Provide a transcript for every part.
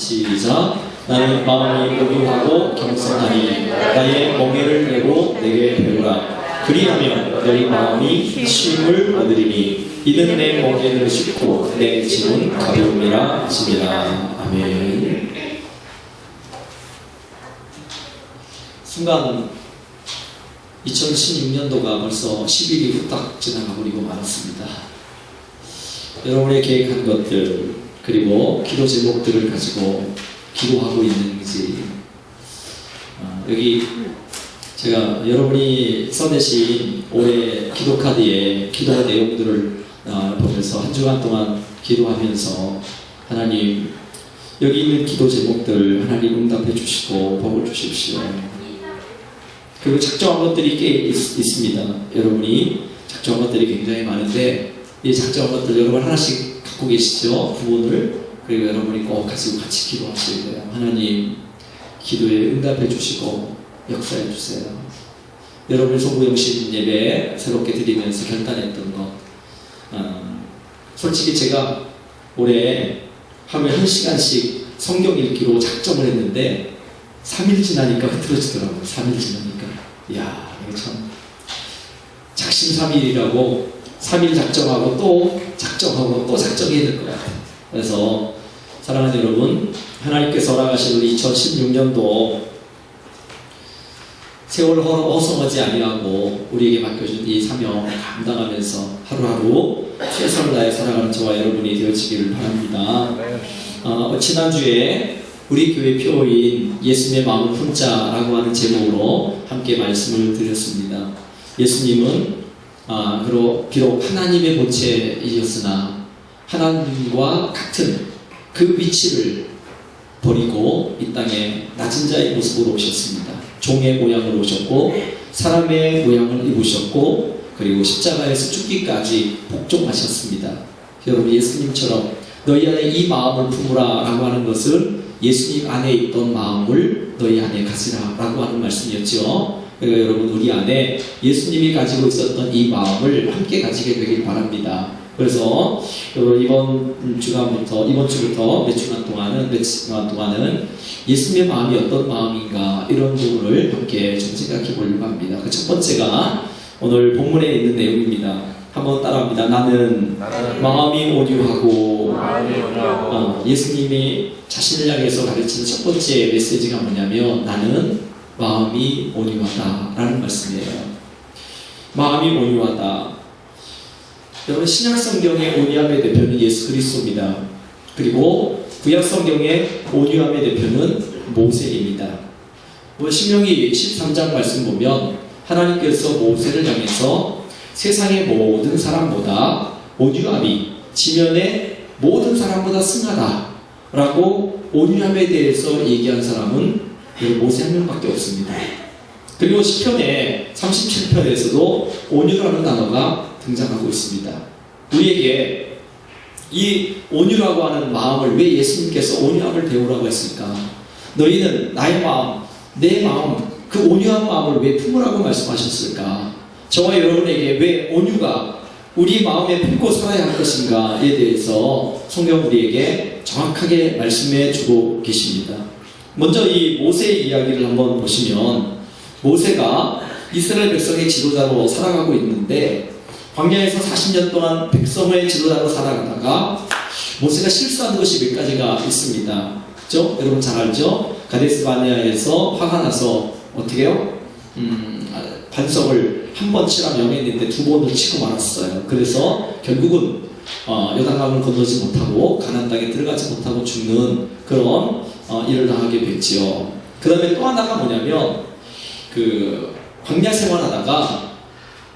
시작. 나는 마음이 온유하고 겸손하니 나의 멍에를 메고 내게 배우라. 그리하면 너희 마음이 쉼을 얻으리니 이는 내 멍에를 싣고 내 짐은 가벼움이라 하시니라. 아멘. 순간 2016년도가 벌써 10일이 후딱 지나가 버리고 말았습니다. 여러분의 계획한 것들 그리고 기도 제목들을 가지고 기도하고 있는지 여기 제가 여러분이 써내신 올해 기도 카드에 기도 내용들을 보면서 한 주간 동안 기도하면서 하나님 여기 있는 기도 제목들 하나님 응답해 주시고 복을 주십시오. 그리고 작정한 것들이 꽤 있습니다. 여러분이 작정한 것들이 굉장히 많은데 이 작정한 것들 여러분 하나씩 갖고 계시죠? 부분을. 그리고 여러분이 꼭 가지고 같이 기도하셔야 돼요. 하나님 기도에 응답해 주시고 역사해 주세요. 여러분의 소구영신 예배 새롭게 드리면서 결단했던 것 솔직히 제가 올해 하루에 1시간씩 성경 읽기로 작정을 했는데 3일 지나니까 흐트러지더라고요. 3일 지나니까 이야 이거 참 작심삼일이라고 3일 작정하고 또 작정하고 또 작정해야 될 것 같아요. 그래서 사랑하는 여러분 하나님께서 허락하신 우리 2016년도 세월 허송하지 아니하고 우리에게 맡겨준 이 사명 감당하면서 하루하루 최선을 다해 살아가는 저와 여러분이 되어지기를 바랍니다. 지난주에 우리 교회 표어인 예수님의 마음은 훈자라고 하는 제목으로 함께 말씀을 드렸습니다. 예수님은 비록 하나님의 본체이셨으나 하나님과 같은 그 위치를 버리고 이 땅에 낮은 자의 모습으로 오셨습니다. 종의 모양으로 오셨고 사람의 모양을 입으셨고 그리고 십자가에서 죽기까지 복종하셨습니다. 여러분 예수님처럼 너희 안에 이 마음을 품으라 라고 하는 것은 예수님 안에 있던 마음을 너희 안에 가지라 라고 하는 말씀이었죠. 그러니까 여러분 우리 안에 예수님이 가지고 있었던 이 마음을 함께 가지게 되길 바랍니다. 그래서 이번 주부터 몇 주간 동안은 예수님의 마음이 어떤 마음인가 이런 부분을 함께 좀 생각해 보려고 합니다. 그 첫 번째가 오늘 본문에 있는 내용입니다. 한번 따라합니다. 나는 마음이 온유하고 예수님이 자신을 향해서 가르치는 첫 번째 메시지가 뭐냐면 나는 마음이 온유하다 라는 말씀이에요. 마음이 온유하다. 여러분 신약성경의 온유함의 대표는 예수 그리스도입니다. 그리고 구약성경의 온유함의 대표는 모세입니다. 신명기 13장 말씀 보면 하나님께서 모세를 향해서 세상의 모든 사람보다 온유함이 지면의 모든 사람보다 승하다 라고 온유함에 대해서 얘기한 사람은 모세 한 명밖에 없습니다. 그리고 시편의 37편에서도 온유라는 단어가 등장하고 있습니다. 우리에게 이 온유라고 하는 마음을 왜 예수님께서 온유함을 배우라고 했습니까? 너희는 나의 마음, 내 마음, 그 온유한 마음을 왜 품으라고 말씀하셨을까? 저와 여러분에게 왜 온유가 우리 마음에 품고 살아야 할 것인가에 대해서 성경 우리에게 정확하게 말씀해 주고 계십니다. 먼저 이 모세의 이야기를 한번 보시면 모세가 이스라엘 백성의 지도자로 살아가고 있는데 광야에서 40년 동안 백성의 지도자로 살아가다가 모세가 실수한 것이 몇 가지가 있습니다. 그렇죠? 여러분 잘 알죠? 가데스 바네아에서 화가 나서 어떻게 해요? 반석을 한 번 치라 명했는데 두 번을 치고 말았어요. 그래서 결국은 요단강을 건너지 못하고 가나안 땅에 들어가지 못하고 죽는 그런 일을 당하게 됐지요. 그 다음에 또 하나가 뭐냐면 그 광야 생활하다가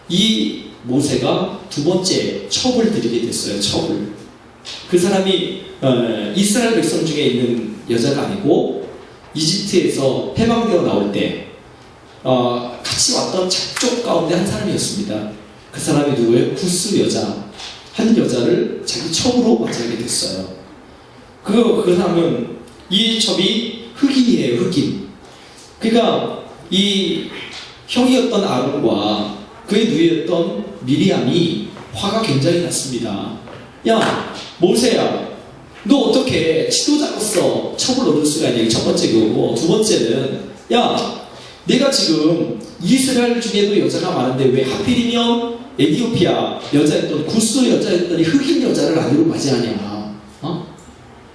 이 모세가 두 번째 첩을 들이게 됐어요. 첩을. 그 사람이 이스라엘 백성 중에 있는 여자가 아니고 이집트에서 해방되어 나올 때 같이 왔던 잡족 가운데 한 사람이었습니다. 그 사람이 누구예요? 구스 여자. 한 여자를 자기 첩으로 맞이하게 됐어요. 그 사람은 이 첩이 흑인이에요. 흑인. 그러니까 이 형이었던 아론과 그의 누이였던 미리암이 화가 굉장히 났습니다. 야 모세야 너 어떻게 지도자로서 첩을 얻을 수가 있냐. 첫 번째 그거고, 두 번째는 야, 내가 지금 이스라엘 중에도 여자가 많은데 왜 하필이면 에티오피아 여자였던 구스 여자였더니 흑인 여자를 아내로 맞이하냐.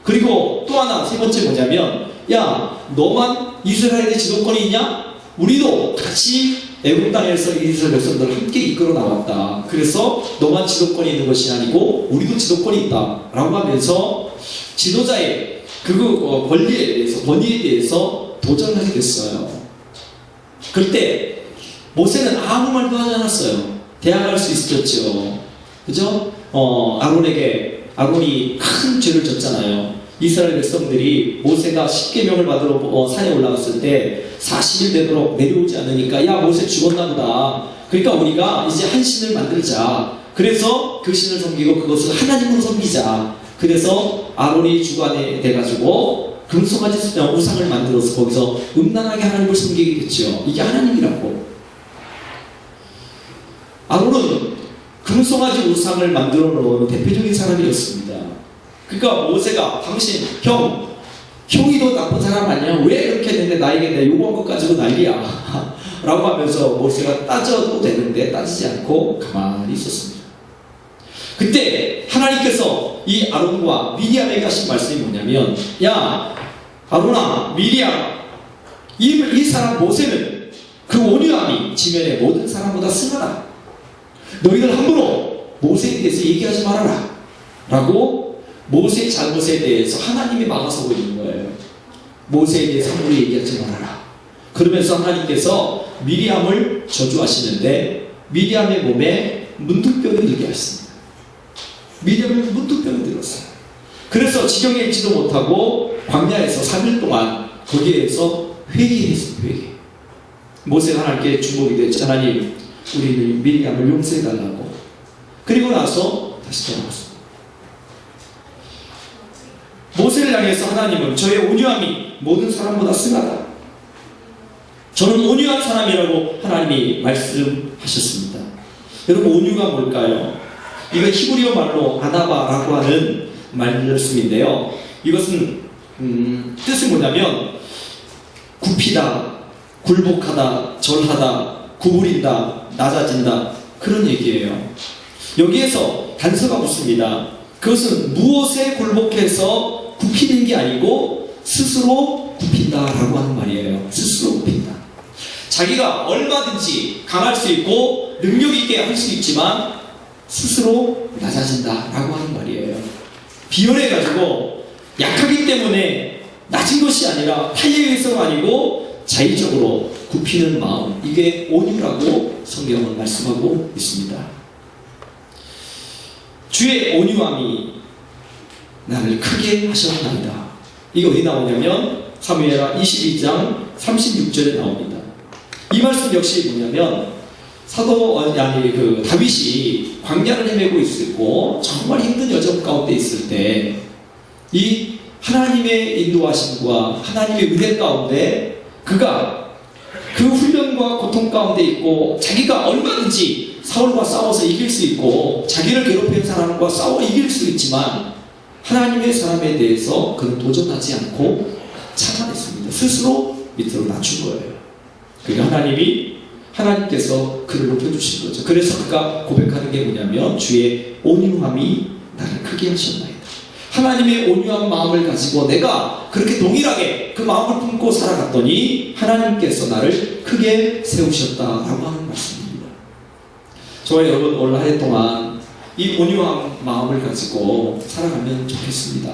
그리고 또 하나 세 번째 뭐냐면 야, 너만 이스라엘의 지도권이 있냐? 우리도 같이 애굽 땅에서 이스라엘 백성들을 함께 이끌어 나왔다. 그래서 너만 지도권이 있는 것이 아니고 우리도 지도권이 있다 라고 하면서 지도자의 그 권위에 대해서 도전하게 됐어요. 그때 모세는 아무 말도 하지 않았어요. 대항할 수 있었죠. 그죠? 아론이 큰 죄를 졌잖아요. 이스라엘 백성들이 모세가 십계명을 받으러 산에 올라갔을 때 40일 되도록 내려오지 않으니까 야, 모세 죽었나 보다. 그러니까 우리가 이제 한 신을 만들자. 그래서 그 신을 섬기고 그것을 하나님으로 섬기자. 그래서 아론이 주관에 돼가지고 금송아지 우상을 만들어서 거기서 음란하게 하나님을 섬기게 됐죠. 이게 하나님이라고. 아론은 금송아지 우상을 만들어 놓은 대표적인 사람이었습니다. 그러니까 모세가 당신 형이 더 나쁜 사람 아니야? 왜 이렇게 됐는데 나에게 내 요구한 것 가지고 난리야 라고 하면서 모세가 따져도 되는데 따지지 않고 가만히 있었습니다. 그때 하나님께서 이 아론과 미리암에게 하신 말씀이 뭐냐면 야, 아론아, 미리암, 이 사람 모세는 그 온유함이 지면의 모든 사람보다 승하다. 너희들 함부로 모세에 대해서 얘기하지 말아라 라고 모세의 잘못에 대해서 하나님이 막아서고 있는 거예요. 모세에 대해서 함부로 얘기하지 말아라. 그러면서 하나님께서 미리암을 저주하시는데 미리암의 몸에 문둥병이 들게 하셨습니다. 미리암의 문둥병이 들었어요. 그래서 지경에 있지도 못하고 광야에서 3일 동안 거기에서 회개했습니다. 회개. 모세가 하나님께 주목이 됐죠. 하나님, 우리는 미리암을 용서해달라고. 그리고 나서 다시 돌아왔습니다. 모세를 향해서 하나님은 저의 온유함이 모든 사람보다 승하다. 저는 온유한 사람이라고 하나님이 말씀하셨습니다. 여러분, 온유가 뭘까요? 이거 히브리어 말로 아나바라고 하는 말씀인데요. 이것은 뜻은 뭐냐면 굽히다, 굴복하다, 절하다, 구부린다, 낮아진다, 그런 얘기예요. 여기에서 단서가 붙습니다. 그것은 무엇에 굴복해서 굽히는 게 아니고 스스로 굽힌다라고 하는 말이에요. 스스로 굽힌다. 자기가 얼마든지 강할 수 있고 능력 있게 할 수 있지만 스스로 낮아진다라고 하는 말이에요. 비열해가지고 약하기 때문에 낮은 것이 아니라 타에 의해서가 아니고 자의적으로 굽히는 마음, 이게 온유라고 성경은 말씀하고 있습니다. 주의 온유함이 나를 크게 하셨나이다. 이게 어디 나오냐면 사무엘하 22장 36절에 나옵니다. 이 말씀 역시 뭐냐면 다윗이 광야를 헤매고 있었고 정말 힘든 여정 가운데 있을 때 이 하나님의 인도하심과 하나님의 은혜 가운데 그가 그 훈련과 고통 가운데 있고 자기가 얼마든지 사울과 싸워서 이길 수 있고 자기를 괴롭히는 사람과 싸워 이길 수 있지만 하나님의 사람에 대해서 그는 도전하지 않고 참아냈습니다. 스스로 밑으로 낮춘 거예요. 그러니까 하나님께서 그를 높여주신 거죠. 그래서 그가 고백하는 게 뭐냐면 주의 온유함이 나를 크게 하셨나이다. 하나님의 온유한 마음을 가지고 내가 그렇게 동일하게 그 마음을 품고 살아갔더니 하나님께서 나를 크게 세우셨다라고 하는 말씀입니다. 저와 여러분 올 한 해 동안 이 온유한 마음을 가지고 살아가면 좋겠습니다.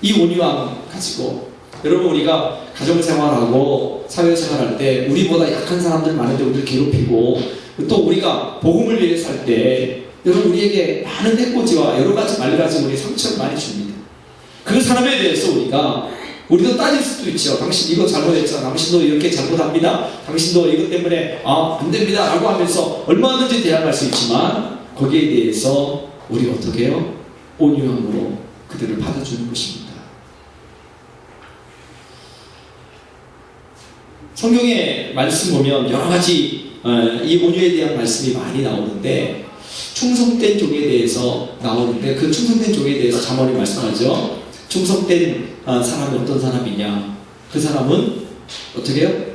이 온유함 가지고 여러분, 우리가 가정생활하고 사회생활할 때 우리보다 약한 사람들 많은데 우리를 괴롭히고 또 우리가 복음을 위해서 할 때 여러분 우리에게 많은 해코지와 여러 가지 말 가지고 우리 상처를 많이 줍니다. 그 사람에 대해서 우리도 따질 수도 있죠. 당신 이거 잘못했잖아. 당신도 이렇게 잘못합니다. 당신도 이것 때문에 안 됩니다 라고 하면서 얼마든지 대항할 수 있지만 거기에 대해서 우리가 어떻게 해요? 온유함으로 그들을 받아주는 것입니다. 성경의 말씀 보면 여러 가지 이 온유에 대한 말씀이 많이 나오는데 충성된 종에 대해서 나오는데 그 충성된 종에 대해서 잠언이 말씀하죠. 충성된 사람이 어떤 사람이냐? 그 사람은 어떻게 해요?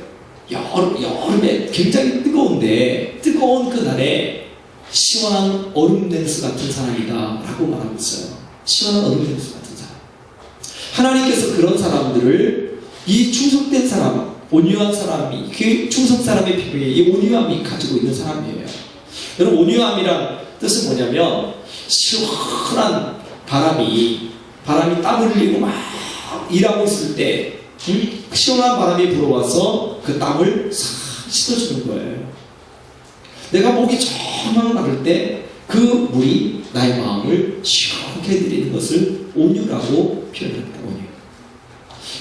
여름에 굉장히 뜨거운 그날에 시원한 얼음 냉수 같은 사람이다 라고 말하고 있어요. 시원한 얼음 냉수 같은 사람. 하나님께서 그런 사람들을 이 충성된 사람, 온유한 사람이, 그 충성 사람의 비밀에 이 온유함이 가지고 있는 사람이에요. 여러분, 온유함이란 뜻은 뭐냐면 시원한 바람이 땀을 흘리고 막 일하고 있을 때 시원한 바람이 불어와서 그 땀을 싹 씻어주는 거예요. 내가 목이 정말 마를 때 그 물이 나의 마음을 시원하게 해드리는 것을 온유라고 표현합니다. 온유.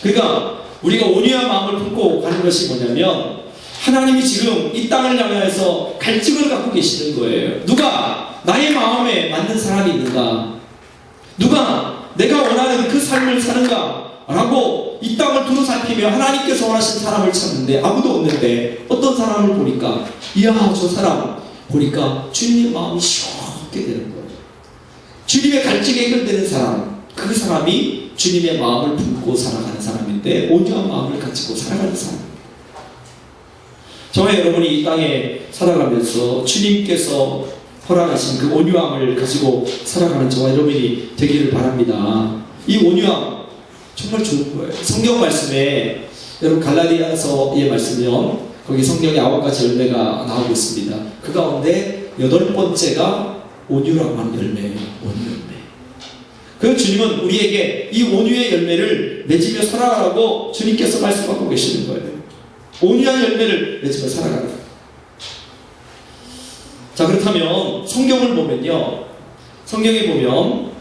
그러니까 우리가 온유한 마음을 품고 가는 것이 뭐냐면 하나님이 지금 이 땅을 향해서 갈증을 갖고 계시는 거예요. 누가 나의 마음에 맞는 사람이 있는가? 누가 내가 원하는 그 삶을 사는가? 라고 이 땅을 두루 살피며 하나님께서 원하신 사람을 찾는데 아무도 없는데 어떤 사람을 보니까 이야, 저 사람 보니까 주님의 마음이 시원하게 되는 거예요. 주님의 갈증이 해결되는 사람, 그 사람이 주님의 마음을 품고 살아가는 사람인데 온유한 마음을 가지고 살아가는 사람입니다. 저와 여러분이 이 땅에 살아가면서 주님께서 허락하신 그 온유함을 가지고 살아가는 저와 여러분이 되기를 바랍니다. 이 온유함 정말 좋은 거예요. 성경 말씀에 여러분 갈라디아서의 말씀이면 거기 성경에 9가지 열매가 나오고 있습니다. 그 가운데 8번째가 온유라고 하는 열매예요. 온유 열매. 그 주님은 우리에게 이 온유의 열매를 맺으며 살아가라고 주님께서 말씀하고 계시는 거예요. 온유한 열매를 맺으며 살아가는 거예요. 자, 그렇다면 성경을 보면요, 성경에 보면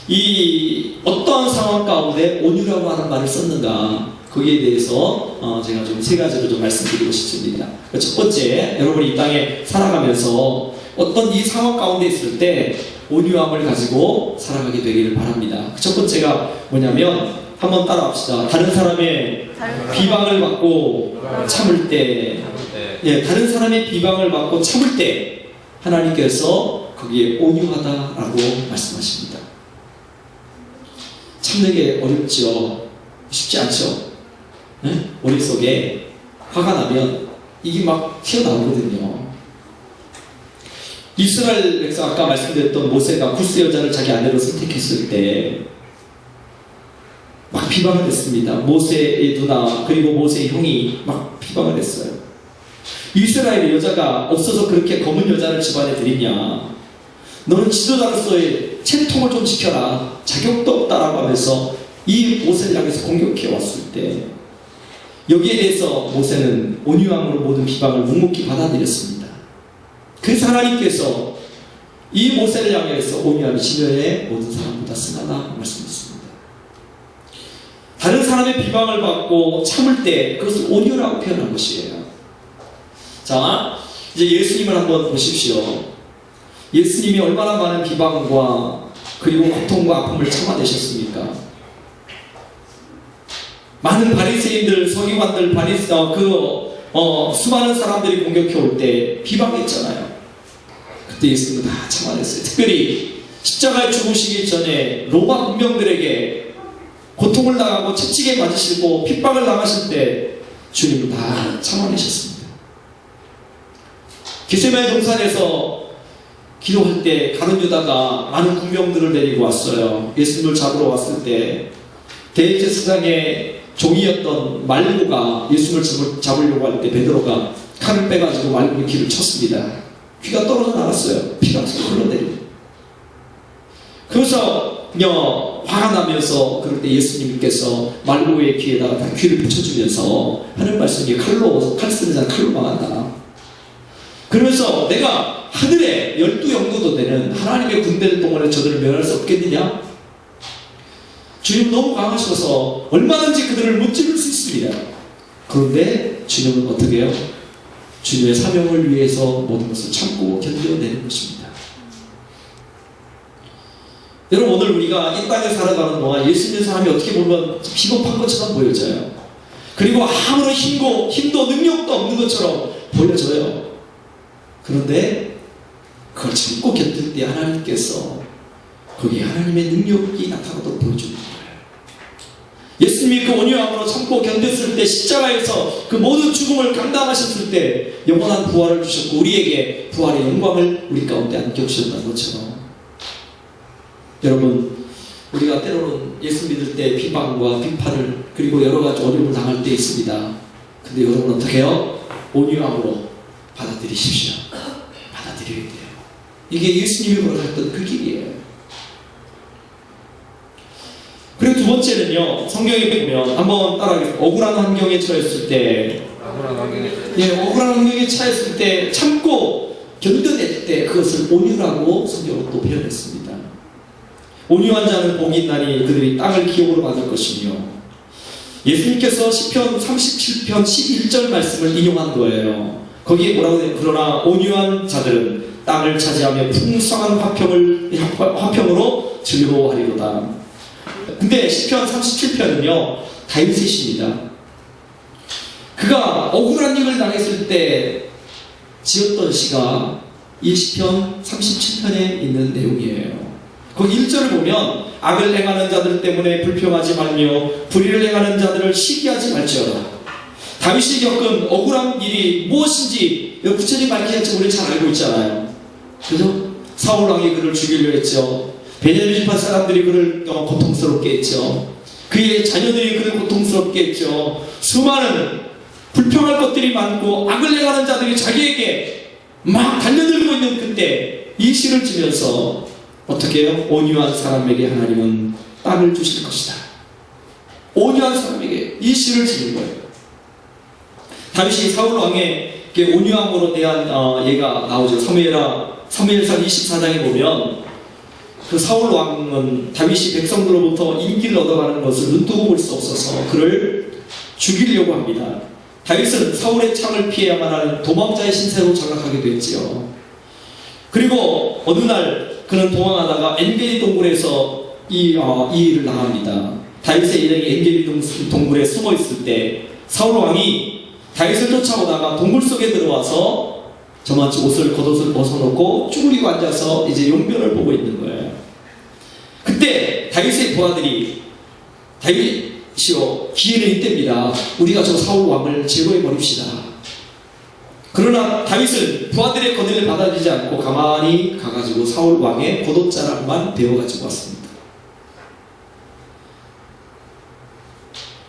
이 어떠한 상황 가운데 온유라고 하는 말을 썼는가, 거기에 대해서 제가 좀 3가지로 좀 말씀드리고 싶습니다. 첫 번째, 여러분이 이 땅에 살아가면서 어떤 이 상황 가운데 있을 때 온유함을 가지고 살아가게 되기를 바랍니다. 첫 번째가 뭐냐면 한번 따라합시다. 다른 사람의 비방을 받고 참을 때, 예, 다른 사람의 비방을 받고 참을 때 하나님께서 거기에 온유하다라고 말씀하십니다. 참는 게 어렵죠. 쉽지 않죠. 네? 머릿속에 화가 나면 이게 막 튀어나오거든요. 이스라엘 백성, 아까 말씀드렸던 모세가 구스 여자를 자기 아내로 선택했을 때 막 비방을 했습니다. 모세의 누나 그리고 모세의 형이 막 비방을 했어요. 이스라엘의 여자가 없어서 그렇게 검은 여자를 집안에 들이냐, 너는 지도자로서의 채통을 좀 지켜라, 자격도 없다라고 하면서 이 모세를 향해서 공격해 왔을 때 여기에 대해서 모세는 온유함으로 모든 비방을 묵묵히 받아들였습니다. 그래서 하나님께서 이 모세를 향해서 온유함이 지면에 모든 사람보다 승하다 말씀했습니다. 다른 사람의 비방을 받고 참을 때 그것을 온유라고 표현한 것이에요. 자, 이제 예수님을 한번 보십시오. 예수님이 얼마나 많은 비방과 그리고 고통과 아픔을 참아내셨습니까? 많은 바리새인들, 서기관들, 수많은 사람들이 공격해 올 때 비방했잖아요. 그때 예수님은 다 참아냈어요. 특별히 십자가에 죽으시기 전에 로마 군병들에게 고통을 당하고 채찍에 맞으시고 핍박을 당하실 때 주님은 다 참아내셨습니다. 게세마네 동산에서 기도할 때 가룟 유다가 많은 군병들을 데리고 왔어요. 예수님을 잡으러 왔을 때 대제사장의 종이었던 말고가 예수님을 잡으려고 할 때 베드로가 칼을 빼가지고 말고의 귀를 쳤습니다. 귀가 떨어져 나갔어요. 피가 흘러내리고. 그래서 화가 나면서 그럴 때 예수님께서 말고의 귀에다가 다 귀를 붙여주면서 하는 말씀이 칼 쓰는 자는 칼로 망한다. 그러면서 내가 하늘에 12영도도 되는 하나님의 군대를 동원해 저들을 멸할 수 없겠느냐? 주님 너무 강하셔서 얼마든지 그들을 무찌를 수 있습니다. 그런데 주님은 어떻게 해요? 주님의 사명을 위해서 모든 것을 참고 견뎌내는 것입니다. 여러분, 오늘 우리가 이 땅에 살아가는 동안 예수 믿는 사람이 어떻게 보면 비겁한 것처럼 보여져요. 그리고 아무런 힘도 능력도 없는 것처럼 보여져요. 그런데 그걸 참고 견딜 때 하나님께서 거기에 하나님의 능력이 나타나도록 보여주는 거예요. 예수님이 그 온유함으로 참고 견뎠을 때, 십자가에서 그 모든 죽음을 감당하셨을 때 영원한 부활을 주셨고 우리에게 부활의 영광을 우리 가운데 안겨주셨다는 것처럼, 여러분, 우리가 때로는 예수 믿을 때 비방과 비판을 그리고 여러 가지 어려움을 당할 때 있습니다. 근데 여러분 어떻게 해요? 온유함으로 받아들이십시오. 받아들여야 돼요. 이게 예수님이 걸어갔던 그 길이에요. 그리고 두 번째는요, 성경에 보면 한번 따라하겠습니다. 억울한 환경에 처했을 때, 억울한 환경에 처했을 때 참고 견뎌낼 때 그것을 온유라고 성경으로 또 표현했습니다. 온유한 자는 복이 있나니 그들이 땅을 기업으로 받을 것이며, 예수님께서 시편 37편 11절 말씀을 인용한 거예요. 거기에 뭐라고 해요? 그러나 온유한 자들은 땅을 차지하며 풍성한 화평으로 즐거워하리로다. 근데 시편 37편은요 다윗의 시입니다. 그가 억울한 일을 당했을 때 지었던 시가 이 시편 37편에 있는 내용이에요. 거기 1절을 보면 악을 행하는 자들 때문에 불평하지 말며 불의를 행하는 자들을 시기하지 말지어다. 다윗이 겪은 억울한 일이 무엇인지 구체적인 밝히지 않지만 우리 잘 알고 있잖아요. 그죠? 사울 왕이 그를 죽이려 했죠. 베냐민 지파 사람들이 그를 고통스럽게 했죠. 그의 자녀들이 그를 고통스럽게 했죠. 수많은 불평할 것들이 많고 악을 행하는 자들이 자기에게 막 달려들고 있는 그때 이 시를 지면서 어떻게 해요? 온유한 사람에게 하나님은 땅을 주실 것이다. 온유한 사람에게 이 시를 지는 거예요. 다윗이 사울 왕에게 온유함으로 대한 예가 나오죠. 사무엘상 24장에 보면 그 사울 왕은 다윗이 백성들로부터 인기를 얻어가는 것을 눈뜨고 볼 수 없어서 그를 죽이려고 합니다. 다윗은 사울의 창을 피해야만 하는 도망자의 신세로 전락하게 됐지요. 그리고 어느 날 그는 도망하다가 엔게디 동굴에서 이 일을 당합니다. 다윗의 일행이 엔게디 동굴에 숨어 있을 때 사울 왕이 다윗을 쫓아오다가 동굴 속에 들어와서 저마치 겉옷을 벗어놓고 쭈그리고 앉아서 이제 용변을 보고 있는 거예요. 그때 다윗의 부하들이 다윗이요, 기회는 이때입니다. 우리가 저 사울 왕을 제거해 버립시다. 그러나 다윗은 부하들의 건의를 받아들이지 않고 가만히 가가지고 사울 왕의 겉옷자락만 베어가지고 왔습니다.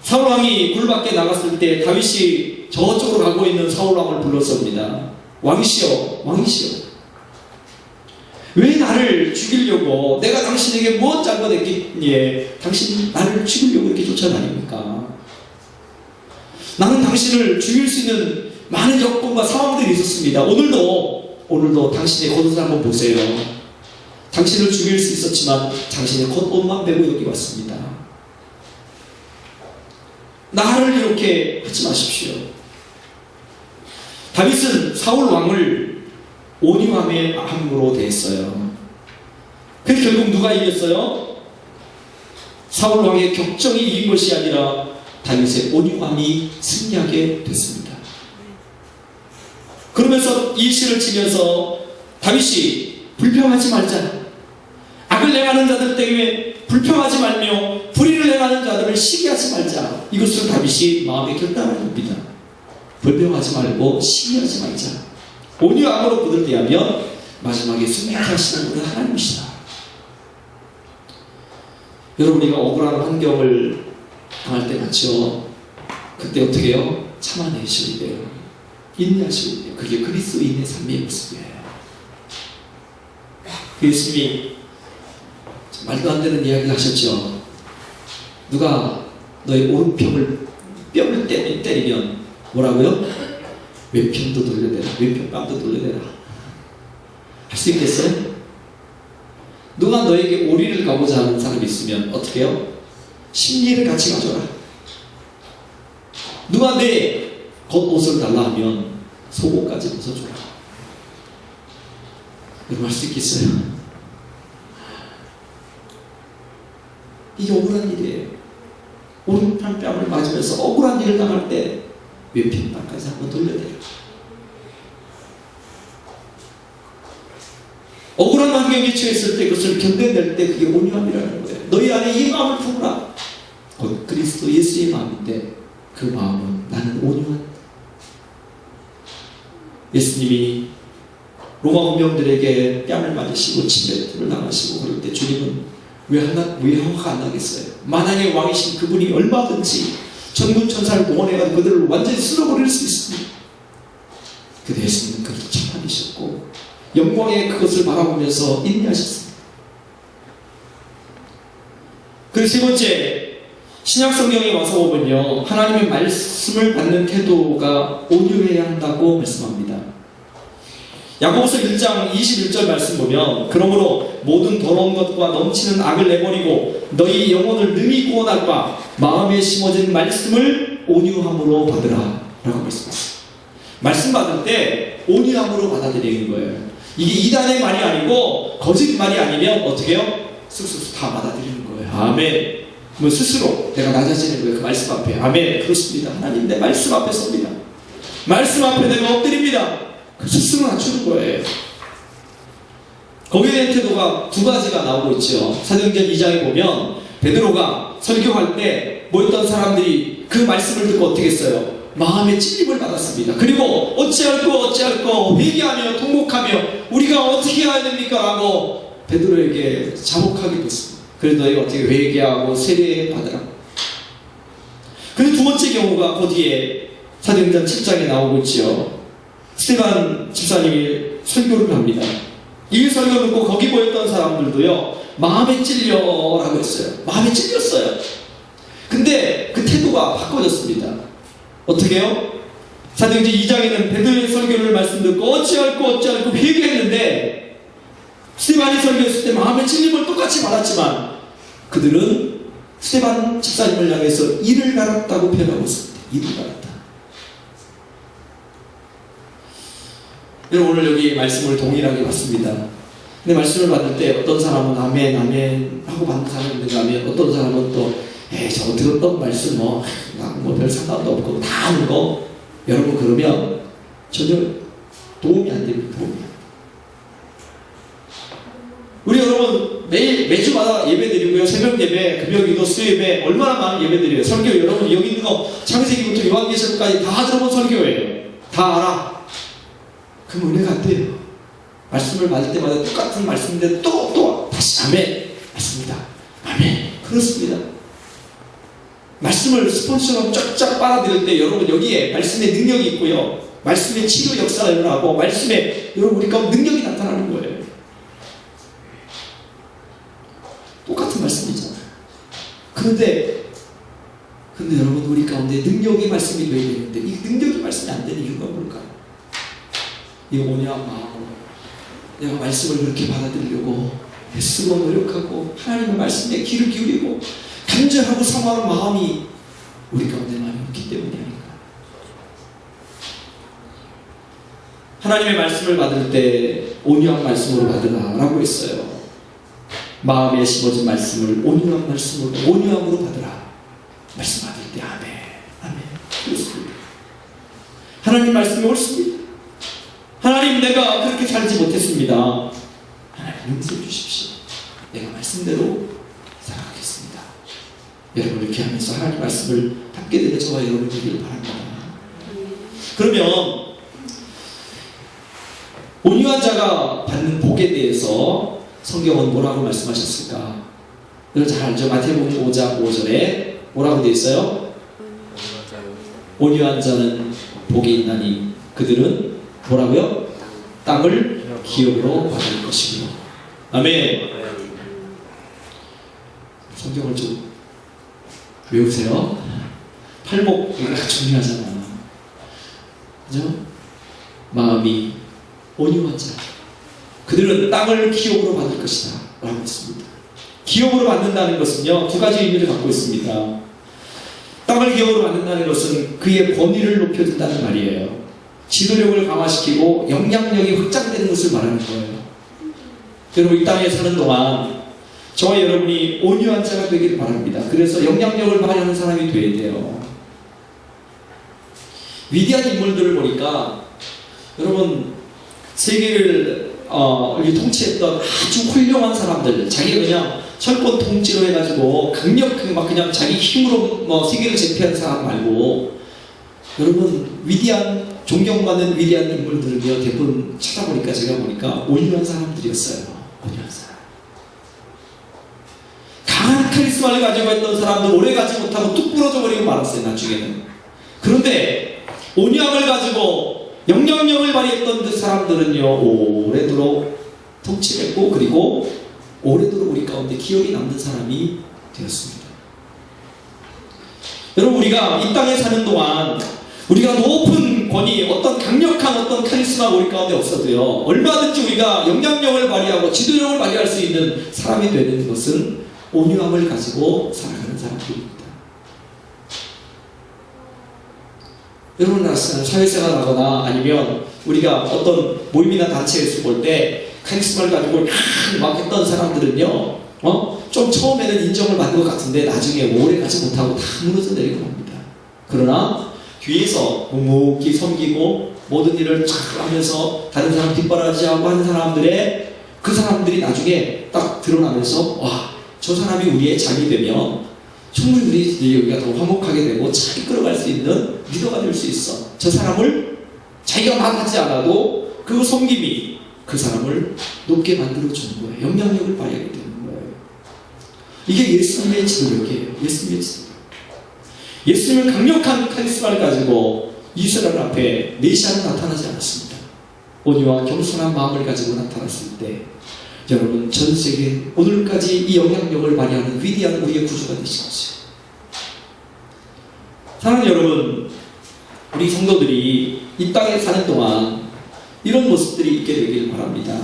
사울 왕이 굴 밖에 나갔을 때 다윗이 저쪽으로 가고 있는 사울 왕을 불렀습니다. 왕이시여, 왕이시여, 왜 나를 죽이려고, 내가 당신에게 무엇 잘못했기에 당신 나를 죽이려고 이렇게 쫓아다닙니까? 나는 당신을 죽일 수 있는 많은 여건과 상황들이 있었습니다. 오늘도 당신의 겉옷을 한번 보세요. 당신을 죽일 수 있었지만 당신의 겉옷만 메고 여기 왔습니다. 나를 이렇게 하지 마십시오. 다윗은 사울 왕을 온유함으로 대했어요. 그래서 결국 누가 이겼어요? 사울 왕의 격정이 이긴 것이 아니라 다윗의 온유함이 승리하게 됐습니다. 그러면서 이 시를 치면서 다윗이 불평하지 말자, 악을 행하는 자들 때문에 불평하지 말며 불의를 행하는 자들을 시기하지 말자, 이것을 다윗이 마음에 결단한 겁니다. 불평하지 말고 시기하지 말자, 온유함으로 그들 대하면 마지막에 승리케 하시는 분은 하나님이시다. 여러분, 우리가 억울한 환경을 당할 때 많죠. 그때 어떻게 해요? 참아내셔야 돼요. 인내하셔야 돼요. 그게 그리스도인의 삶의 모습이에요. 예수님이 말도 안 되는 이야기를 하셨죠. 누가 너의 오른편을 뼈를 때리면 뭐라고요? 왼편도 돌려대라, 왼편 뺨도 돌려대라. 할 수 있겠어요? 누가 너에게 오리를 가고자 하는 사람이 있으면 어떻게 해요? 심리를 같이 가져라. 누가 내 겉옷을 달라 하면 속옷까지 벗어줘라. 여러분, 할 수 있겠어요? 이게 억울한 일이에요. 오른편 뺨을 맞으면서 억울한 일을 당할 때 왼편 뺨까지 한번 돌려대라. 억울한 환경에 처했을 때 그것을 견뎌낼 때 그게 온유함이라는 거예요. 너희 안에 이 마음을 품으라. 곧 그리스도 그리스도 예수의 마음인데 그 마음은 나는 온유한. 예수님이 로마 군병들에게 뺨을 맞으시고 침뱉음을 당하시고 그럴 때 주님은 왜 화가 안 나겠어요? 만왕의 왕이신 그분이 얼마든지 전군 천사를 동원해서 그들을 완전히 쓸어버릴 수 있습니다. 근데 예수님은 그것을 참아내셨고 영광의 그것을 바라보면서 인내하셨습니다. 그리고 세 번째, 신약 성경에 와서 보면요, 하나님의 말씀을 받는 태도가 온유해야 한다고 말씀합니다. 야고보서 1장 21절 말씀 보면 그러므로 모든 더러운 것과 넘치는 악을 내버리고 너희 영혼을 능히 구원할까 마음에 심어진 말씀을 온유함으로 받으라 라고 말씀하셨어요. 말씀 받을 때 온유함으로 받아들이는 거예요. 이게 이단의 말이 아니고 거짓말이 아니면 어떻게 해요? 쓱쓱 다 받아들이는 거예요. 아멘. 뭐 스스로 내가 낮아지는 거예요. 그 말씀 앞에. 아멘. 그렇습니다. 하나님 내 말씀 앞에 섭니다. 말씀 앞에 내가 엎드립니다. 그 스스로 낮추는 거예요. 거기에 대한 태도가 두 가지가 나오고 있죠. 사도행전 2장에 보면 베드로가 설교할 때 모였던 사람들이 그 말씀을 듣고 어떻게 했어요? 마음의 찔림을 받았습니다. 그리고 어찌할꼬 회개하며 통곡하며 우리가 어떻게 해야 됩니까? 라고 베드로에게 자복하게 됐습니다. 그래서 너희가 어떻게 회개하고 세례 받으라. 그리고 두 번째 경우가 그 뒤에 사도행전 7장에 나오고 있죠. 스테반 집사님이 설교를 합니다. 이 설교를 듣고 거기 모였던 사람들도요, 마음에 찔려라고 했어요. 마음에 찔렸어요. 근데 그 태도가 바꿔졌습니다. 어떻게 해요? 사도행전 2장에는 베드로의 설교를 말씀 듣고 어찌할꼬 회개했는데 스테반이 설교했을 때 마음의 찔림을 똑같이 받았지만 그들은 스테반 집사님을 향해서 이를 갈았다고 표현하고 있습니다. 이를 갈았다. 여러분 오늘 여기 말씀을 동일하게 봤습니다. 근데 말씀을 받을 때 어떤 사람은 아멘 아멘 하고 받는 사람이 있는가 하면 어떤 사람은 또 저 들었던 말씀 뭐 별 상관도 없고 다 아는 거 여러분 그러면 전혀 도움이 안 됩니다. 도움이. 우리 여러분 매주마다 예배 드리고요. 새벽 예배, 금요 기도, 수요예배 얼마나 많은 예배 드려요. 설교 여러분 여기 있는 거 창세기부터 요한계시록까지 다 들어본 설교예요. 다 알아. 그럼 은혜가 안 돼요. 말씀을 받을 때마다 똑같은 말씀인데 또 다시 아멘 맞습니다. 아멘 그렇습니다. 말씀을 스폰지처럼 쫙쫙 빨아들일 때 여러분 여기에 말씀의 능력이 있고요. 말씀의 치료 역사가 일어나고 말씀에 여러분 우리 가운데 능력이 나타나는 거예요. 똑같은 말씀이잖아요. 그런데 여러분 우리 가운데 능력의 말씀이 되어야 되는데 이 능력의 말씀이 안 되는 이유가 뭘까요? 이 온유한 마음으로 내가 말씀을 그렇게 받아들이려고 애쓰고 노력하고 하나님의 말씀에 귀를 기울이고 간절하고 사모하는 마음이 우리 가운데 많이 없기 때문이 아닌가. 하나님의 말씀을 받을 때 온유한 말씀으로 받으라 라고 했어요. 마음에 심어진 말씀을 온유한 말씀으로 온유함으로 받으라. 말씀 받을 때 아멘 그렇습니다. 하나님 말씀이 옳습니다. 하나님 내가 그렇게 살지 못했습니다. 하나님 용서해 주십시오. 내가 말씀대로 살아가겠습니다. 여러분 이렇게 하면서 하나님 말씀을 함께 되는 저와 여러분 되기를 바랍니다. 그러면 온유한 자가 받는 복에 대해서 성경은 뭐라고 말씀하셨을까? 여러분 잘 알죠? 마태복음 5장 5절에 뭐라고 되어 있어요? 온유한 자는 복이 있나니 그들은 뭐라고요? 땅을 기업으로 받을 것이며. 아멘. 성경을 좀 외우세요. 팔복 이거 중요하잖아. 그죠? 마음이 온유한 자 그들은 땅을 기업으로 받을 것이다 라고 했습니다. 기업으로 받는다는 것은요 두 가지 의미를 갖고 있습니다. 땅을 기업으로 받는다는 것은 그의 권위를 높여준다는 말이에요. 지도력을 강화시키고 영향력이 확장되는 것을 말하는 거예요. 여러분 이 땅에 사는 동안 저와 여러분이 온유한 자가 되기를 바랍니다. 그래서 영향력을 발휘하는 사람이 되어야 돼요. 위대한 인물들을 보니까 여러분 세계를 통치했던 아주 훌륭한 사람들 자기가 그냥 철권 통치로 해가지고 강력하게 막 그냥 자기 힘으로 뭐 세계를 제패하는 사람 말고, 여러분 위대한 존경받는 위대한 인물들은요 대부분 찾아보니까 제가 보니까 온유한 사람들이었어요. 온유한 사람. 강한 카리스마를 가지고 있던 사람들 오래 가지 못하고 뚝 부러져 버리고 말았어요 나중에는. 그런데 온유함을 가지고 영향력을 발휘했던 그 사람들은요 오래도록 통치했고 그리고 오래도록 우리 가운데 기억이 남는 사람이 되었습니다. 여러분 우리가 이 땅에 사는 동안 우리가 높은 권위, 어떤 강력한 어떤 카리스마가 우리 가운데 없어도요 얼마든지 우리가 영향력을 발휘하고 지도력을 발휘할 수 있는 사람이 되는 것은 온유함을 가지고 살아가는 사람들입니다. 여러분 사회생활 하거나 아니면 우리가 어떤 모임이나 단체에서 볼 때 카리스마를 가지고 막 했던 사람들은요 좀 처음에는 인정을 받는 것 같은데 나중에 오래 가지 못하고 다 무너져 내리고 맙니다. 그러나 뒤에서 묵묵히 섬기고 모든 일을 잘 하면서 다른 사람 뒷바라지 하고 하는 사람들의 그 사람들이 나중에 딱 드러나면서 와 저 사람이 우리의 장이 되면 충분히 우리 여기가 더 화목하게 되고 잘 끌어갈 수 있는 리더가 될 수 있어. 저 사람을 자기가 막 하지 않아도 그 섬김이 그 사람을 높게 만들어주는 거예요. 영향력을 발휘하게 되는 거예요. 이게 예수님의 지도력이에요. 예수님의 지도력. 예수님은 강력한 카리스마를 가지고 이스라엘 앞에 메시아로 나타나지 않았습니다. 온유와 겸손한 마음을 가지고 나타났을 때 여러분 전 세계 오늘까지 이 영향력을 발휘하는 위대한 우리의 구주가 되시겠어요. 사랑하는 여러분, 우리 성도들이 이 땅에 사는 동안 이런 모습들이 있게 되길 바랍니다.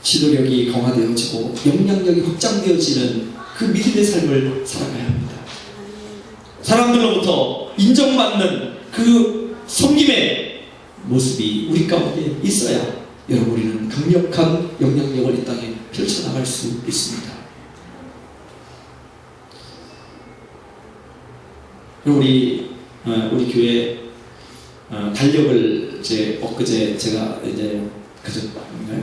지도력이 강화되어지고 영향력이 확장되어지는 그 믿음의 삶을 살아가야 합니다. 사람들로부터 인정받는 그 섬김의 모습이 우리 가운데 있어야 여러분 우리는 강력한 영향력을 이 땅에 펼쳐나갈 수 있습니다. 우리 교회 달력을 엊그제 제가 이제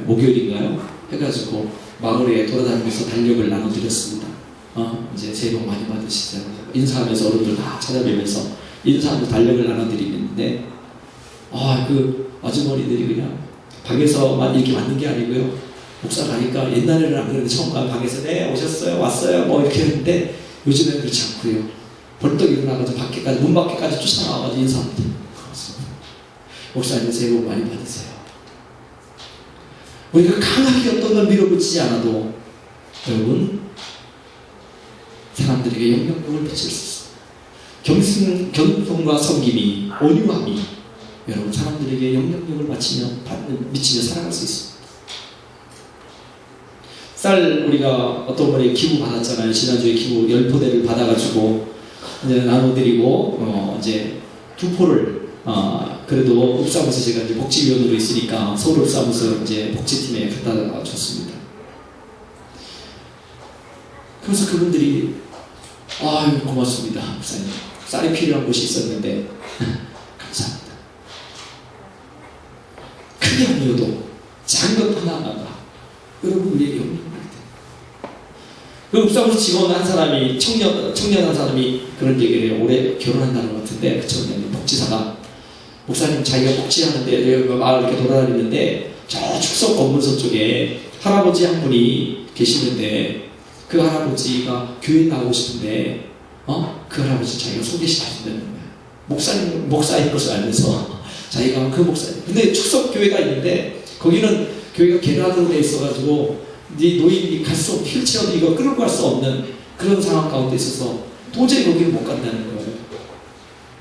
목요일인가요? 해가지고 마을에 돌아다니면서 달력을 나눠드렸습니다. 이제 새해 복 많이 받으시죠. 인사하면서 어른들 다 찾아뵈면서 인사하면서 달력을 나눠드리는데 그 아주머니들이 그냥 방에서만 이렇게 맞는 게 아니고요. 목사 가니까 옛날에는 안 그랬는데 처음 가 방에서 네 오셨어요 왔어요 뭐 이렇게 했는데 요즘에는 그렇지 않고요. 벌떡 일어나가지고 밖에까지 문 밖에까지 쫓아나와가지고 인사합니다. 목사님 새해 복 많이 받으세요. 우리가 강하게 어떤 걸 밀어붙이지 않아도 여러분 사람들에게 영향력을 미칠 수 있어요. 겸손과 섬김이 온유함이 여러분 사람들에게 영향력을 미치며 살아갈 수 있습니다. 쌀 우리가 어떤 분이 기부 받았잖아요. 지난주에 기부 10포대를 받아가지고 이제 나눠드리고 이제 2포를 그래도 읍사무소 제가 이제 복지위원으로 있으니까 서울 읍사무소 이제 복지팀에 갖다 줬습니다. 그래서 그분들이 고맙습니다. 목사님 쌀이 필요한 곳이 있었는데 감사합니다. 크게 아니어도 작은 것 하나하나가 여러분 우리에게 영향을 줘요. 그 읍사무소 직원 한 사람이 청년 한 사람이 그런 얘기를 해요. 올해 결혼한다는 것 같은데 그 청년이 복지사가 목사님 자기가 복지하는데 마을 이렇게 돌아다니는데 저 축석 건물소 쪽에 할아버지 한 분이 계시는데 그 할아버지가 교회 나오고 싶은데 그 할아버지 자기가 소개시켜준다는 거예요. 목사인 것을 알면서 자기가 그 목사님. 근데 축석 교회가 있는데 거기는 교회가 계단으로 돼 있어가지고 노인이 갈 수 없는 휠체어도 이거 끌고 갈 수 없는 그런 상황 가운데 있어서 도저히 거기를 못 간다는 거예요.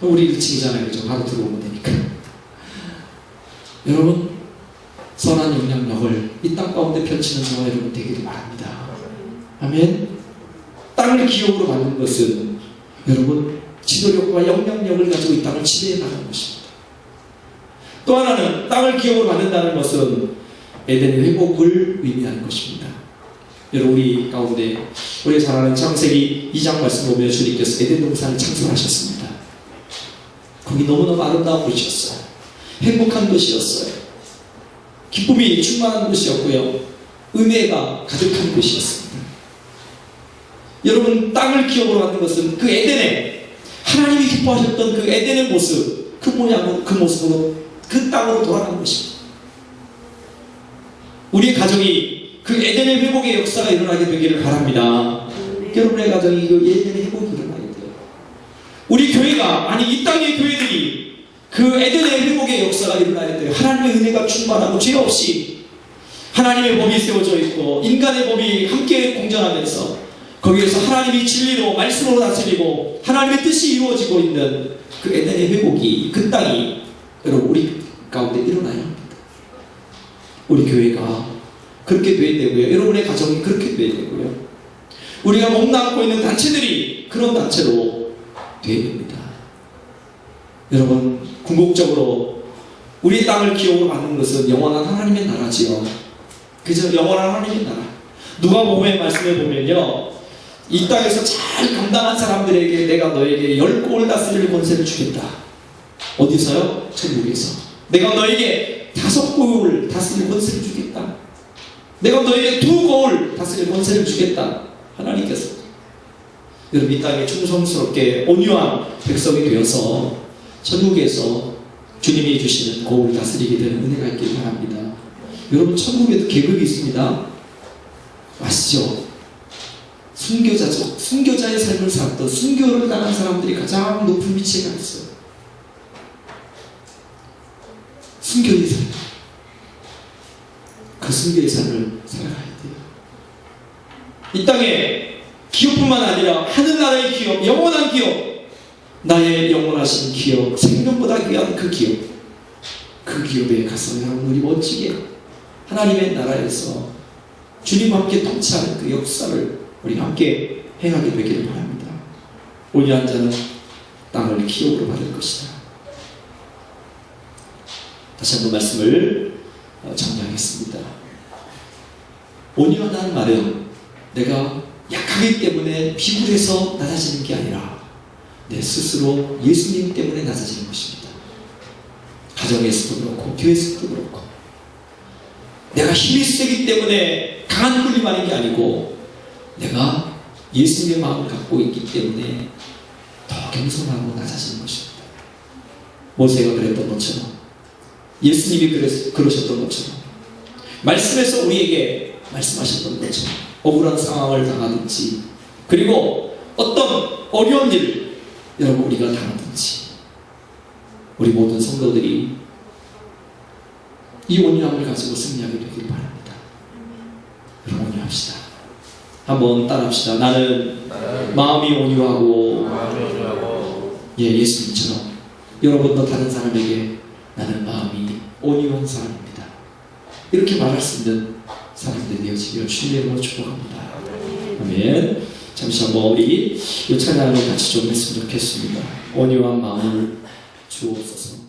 우리 1층이잖아요. 그죠? 바로 들어오면 되니까. 여러분 선한 영향력을 이 땅 가운데 펼치는 저와 여러분 되기를 바랍니다. 아멘. 땅을 기업으로 만든 것은 여러분 지도력과 영향력을 가지고 이 땅을 지배해 나가는 것입니다. 또 하나는 땅을 기업으로 만든다는 것은 에덴의 회복을 의미하는 것입니다. 여러분 우리 가운데 우리 잘 아는 창세기 2장 말씀 보면 주님께서 에덴 동산을 창설하셨습니다. 거기 너무너무 아름다운 곳이었어요. 행복한 곳이었어요. 기쁨이 충만한 곳이었고요. 은혜가 가득한 곳이었습니다. 여러분, 땅을 기업으로 하는 것은 그 에덴에 하나님이 기뻐하셨던 그 에덴의 모습, 그 모양으로, 그 모습으로 그 땅으로 돌아간 것입니다. 우리 가정이 그 에덴의 회복의 역사가 일어나게 되기를 바랍니다. 여러분의 가정이 그 에덴의 회복이 일어나게 돼요. 우리 교회가, 아니 이 땅의 교회들이 그 에덴의 회복의 역사가 일어나게 돼요. 하나님의 은혜가 충만하고 죄 없이 하나님의 법이 세워져 있고 인간의 법이 함께 공존하면서 거기에서 하나님이 진리로 말씀으로 다스리고 하나님의 뜻이 이루어지고 있는 그 에덴의 회복이, 그 땅이 여러분 우리 가운데 일어나야 합니다. 우리 교회가 그렇게 돼야 되고요. 여러분의 가정이 그렇게 돼야 되고요. 우리가 몸담고 있는 단체들이 그런 단체로 돼야 됩니다. 여러분, 궁극적으로 우리 땅을 기업으로 받는 것은 영원한 하나님의 나라지요. 그저 영원한 하나님의 나라. 누가복음의 말씀에 보면요, 이 땅에서 잘 감당한 사람들에게 내가 너에게 10골 다스릴 권세를 주겠다. 어디서요? 천국에서. 내가 너에게 5골 다스릴 권세를 주겠다. 내가 너에게 2골 다스릴 권세를 주겠다. 하나님께서. 여러분, 이 땅에 충성스럽게 온유한 백성이 되어서 천국에서 주님이 주시는 고을 다스리게 되는 은혜가 있길 바랍니다. 여러분, 천국에도 계급이 있습니다. 아시죠? 순교자죠. 순교자의 삶을 살았던, 순교를 당한 사람들이 가장 높은 위치에 가 있어요. 순교의 삶. 그 순교의 삶을 살아가야 돼요. 이 땅에 기업뿐만 아니라 하늘나라의 기업, 영원한 기업, 나의 영원하신 기업, 생명보다 귀한 그 기업, 그 기업에 가서 여러분 우리 멋지게 하나님의 나라에서 주님과 함께 통치하는 그 역사를 우리가 함께 행하게 되기를 바랍니다. 온유한 자는 땅을 기업으로 받을 것이다. 다시 한번 말씀을 정리하겠습니다. 온유하다는 말은 내가 약하기 때문에 비굴해서 낮아지는 게 아니라 내 스스로 예수님 때문에 낮아지는 것입니다. 가정에서도 그렇고 교회에서도 그렇고 내가 힘이 세기 때문에 강한 군림하는 게 아니고 내가 예수님의 마음을 갖고 있기 때문에 더 겸손하고 낮아지는 것입니다. 모세가 그랬던 것처럼, 예수님이 그러셨던 것처럼, 말씀에서 우리에게 말씀하셨던 것처럼 억울한 상황을 당하든지, 그리고 어떤 어려운 일을 여러분 우리가 당하든지, 우리 모든 성도들이 이 온유함을 가지고 승리하게 되길 바랍니다. 여러분, 온유합시다. 한번 따라합시다. 나는 마음이 온유하고 예수님처럼 여러분도 다른 사람에게 나는 마음이 온유한 사람입니다. 이렇게 말할 수 있는 사람들이 되어지기를 주님의 이름으로 축복합니다. 아멘. 잠시 한번 우리 이 찬양을 같이 좀 했으면 좋겠습니다. 온유한 마음을 주옵소서.